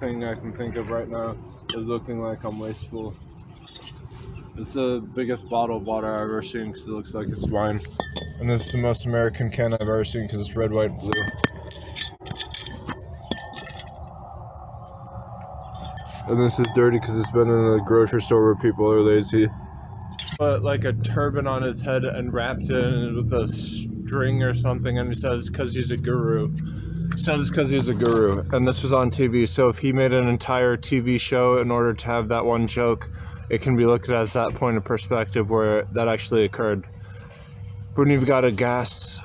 Thing I can think of right now is looking like I'm wasteful. It's the biggest bottle of water I've ever seen because it looks like it's wine. And this is the most American can I've ever seen because it's red, white, blue. And this is dirty because it's been in a grocery store where people are lazy. Put like a turban on his head and wrapped it in with a string or something, and he says because he's a guru. Sounds because he's a guru, and this was on TV. So if he made an entire TV show in order to have that one joke, it can be looked at as that point of perspective where that actually occurred. When you've got a gas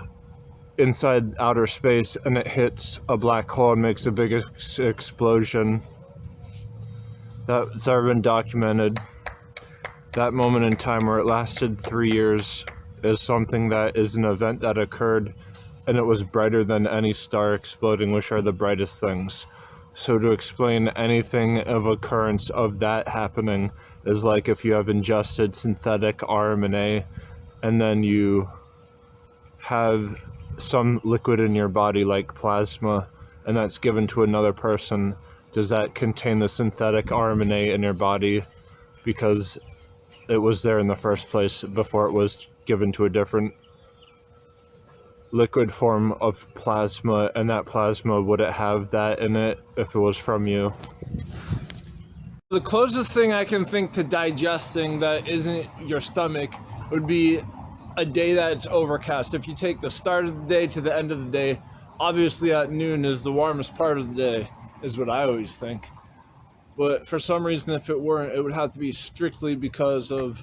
inside outer space and it hits a black hole and makes a big explosion, that's ever been documented. That moment in time where it lasted 3 years is something that is an event that occurred, and it was brighter than any star exploding, which are the brightest things. So to explain anything of occurrence of that happening is like if you have ingested synthetic RNA and then you have some liquid in your body like plasma, and that's given to another person. Does that contain the synthetic RNA in your body because it was there in the first place before it was given to a different liquid form of plasma, and that plasma, would it have that in it if it was from you? The closest thing I can think to digesting that isn't your stomach would be a day that's overcast. If you take the start of the day to the end of the day, obviously at noon is the warmest part of the day, is what I always think. But for some reason, if it weren't, it would have to be strictly because of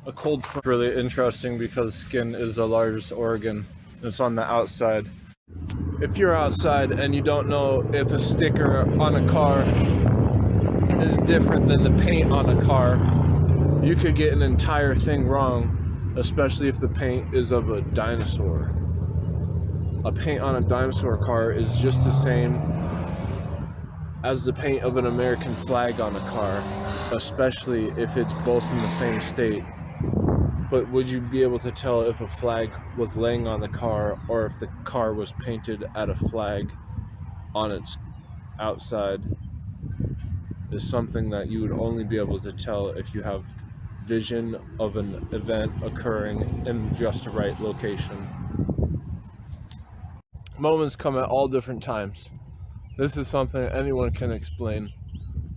a cold front. Really interesting because skin is the largest organ. It's on the outside. If you're outside and you don't know if a sticker on a car is different than the paint on a car, you could get an entire thing wrong, especially if the paint is of a dinosaur. A paint on a dinosaur car is just the same as the paint of an American flag on a car, especially if it's both in the same state. But would you be able to tell if a flag was laying on the car or if the car was painted at a flag on its outside? Is something that you would only be able to tell if you have vision of an event occurring in just the right location. Moments come at all different times. This is something anyone can explain,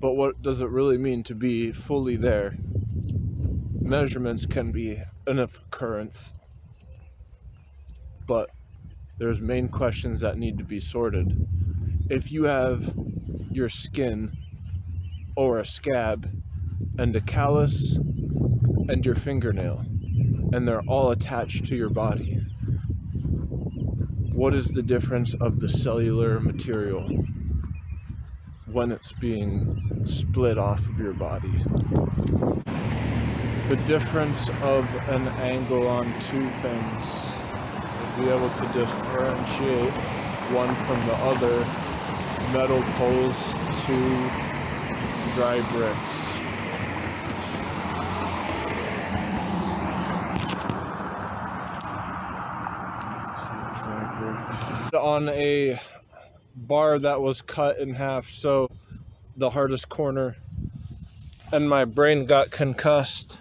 but what does it really mean to be fully there? Measurements can be an occurrence, but there's main questions that need to be sorted. If you have your skin or a scab and a callus and your fingernail, and they're all attached to your body, what is the difference of the cellular material when it's being split off of your body? The difference of an angle on two things. You'll be able to differentiate one from the other. Metal poles to dry bricks. On a bar that was cut in half, so the hardest corner, and my brain got concussed.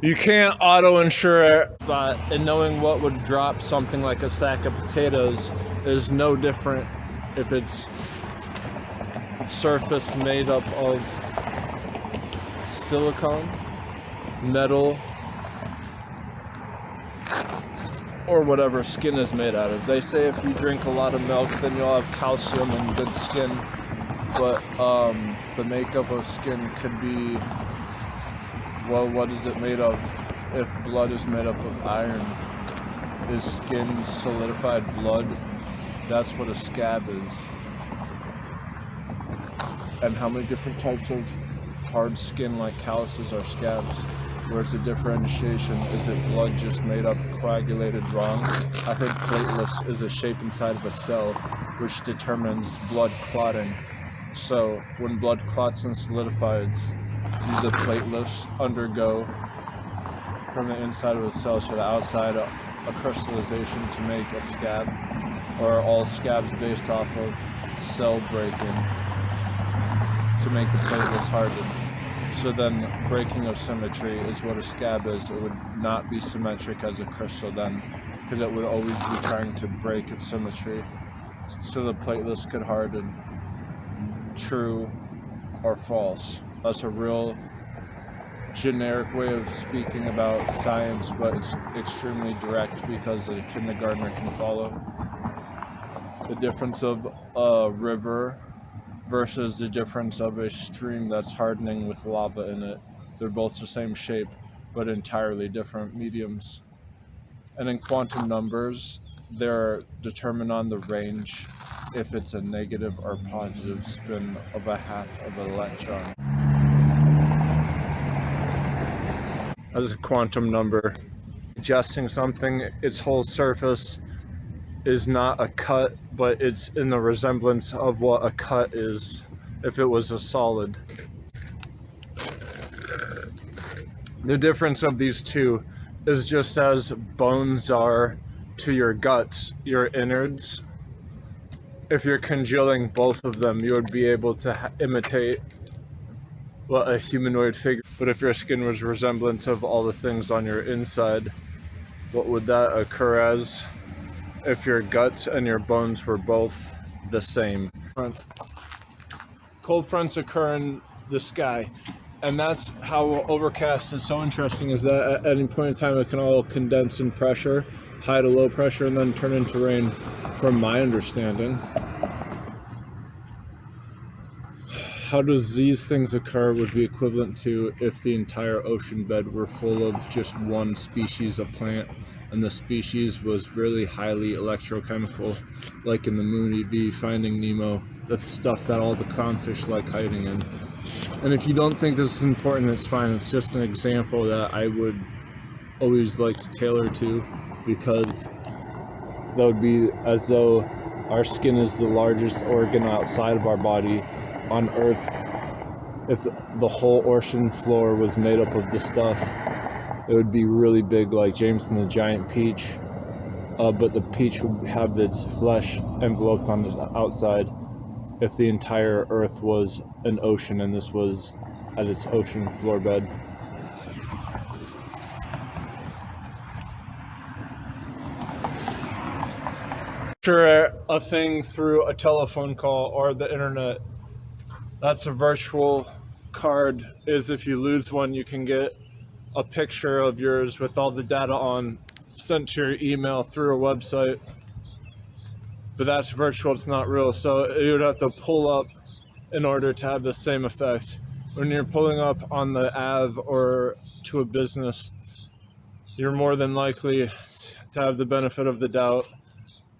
You can't auto-insure it, but and knowing what would drop something like a sack of potatoes is no different if it's surface made up of silicone, metal, or whatever skin is made out of. They say if you drink a lot of milk, then you'll have calcium and good skin, but the makeup of skin could be, well, what is it made of? If blood is made up of iron, is skin solidified blood? That's what a scab is. And how many different types of hard skin like calluses are scabs? Where's the differentiation? Is it blood just made up, coagulated wrong? I heard platelets is a shape inside of a cell which determines blood clotting. So when blood clots and solidifies, do the platelets undergo from the inside of the cell to the outside a crystallization to make a scab? or are all scabs based off of cell breaking to make the platelets harden. So then breaking of symmetry is what a scab is. It would not be symmetric as a crystal then, because it would always be trying to break its symmetry so the platelets could harden. True or false? That's a real generic way of speaking about science, but it's extremely direct because a kindergartner can follow. The difference of a river versus the difference of a stream that's hardening with lava in it. They're both the same shape, but entirely different mediums. And in quantum numbers, they're determined on the range if it's a negative or positive spin of a half of an electron. As a quantum number, adjusting something, its whole surface is not a cut, but it's in the resemblance of what a cut is if it was a solid. The difference of these two is just as bones are to your guts, your innards. If you're congealing both of them, you would be able to imitate what a humanoid figure. But if your skin was resemblant of all the things on your inside, what would that occur as? If your guts and your bones were both the same. Cold fronts occur in the sky, and that's how overcast is so interesting, is that at any point in time it can all condense in pressure, high to low pressure, and then turn into rain, from my understanding. How does these things occur would be equivalent to if the entire ocean bed were full of just one species of plant, and the species was really highly electrochemical, like in the movie Finding Nemo, the stuff that all the clownfish like hiding in. And if you don't think this is important, it's fine. It's just an example that I would always like to tailor to, because that would be as though our skin is the largest organ outside of our body on Earth. If the whole ocean floor was made up of this stuff, it would be really big, like James and the Giant Peach, but the peach would have its flesh enveloped on the outside if the entire Earth was an ocean and this was at its ocean floor bed. Picture a thing through a telephone call or the internet. That's a virtual card. Is if you lose one, you can get a picture of yours with all the data on sent to your email through a website. But that's virtual, it's not real. So you would have to pull up in order to have the same effect. When you're pulling up on the Ave or to a business, you're more than likely to have the benefit of the doubt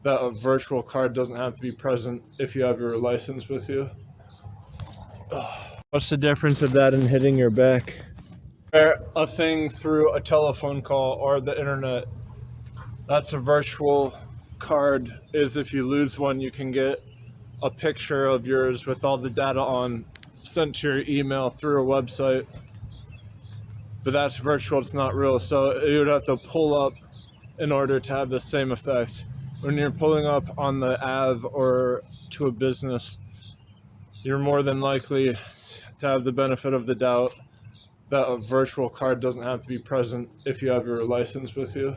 that a virtual card doesn't have to be present if you have your license with you. What's the difference of that in hitting your back? A thing through a telephone call or the internet. That's a virtual card. Is if you lose one, you can get a picture of yours with all the data on sent to your email through a website. But that's virtual, it's not real. So you would have to pull up in order to have the same effect. When you're pulling up on the Ave or to a business, you're more than likely to have the benefit of the doubt that a virtual card doesn't have to be present if you have your license with you.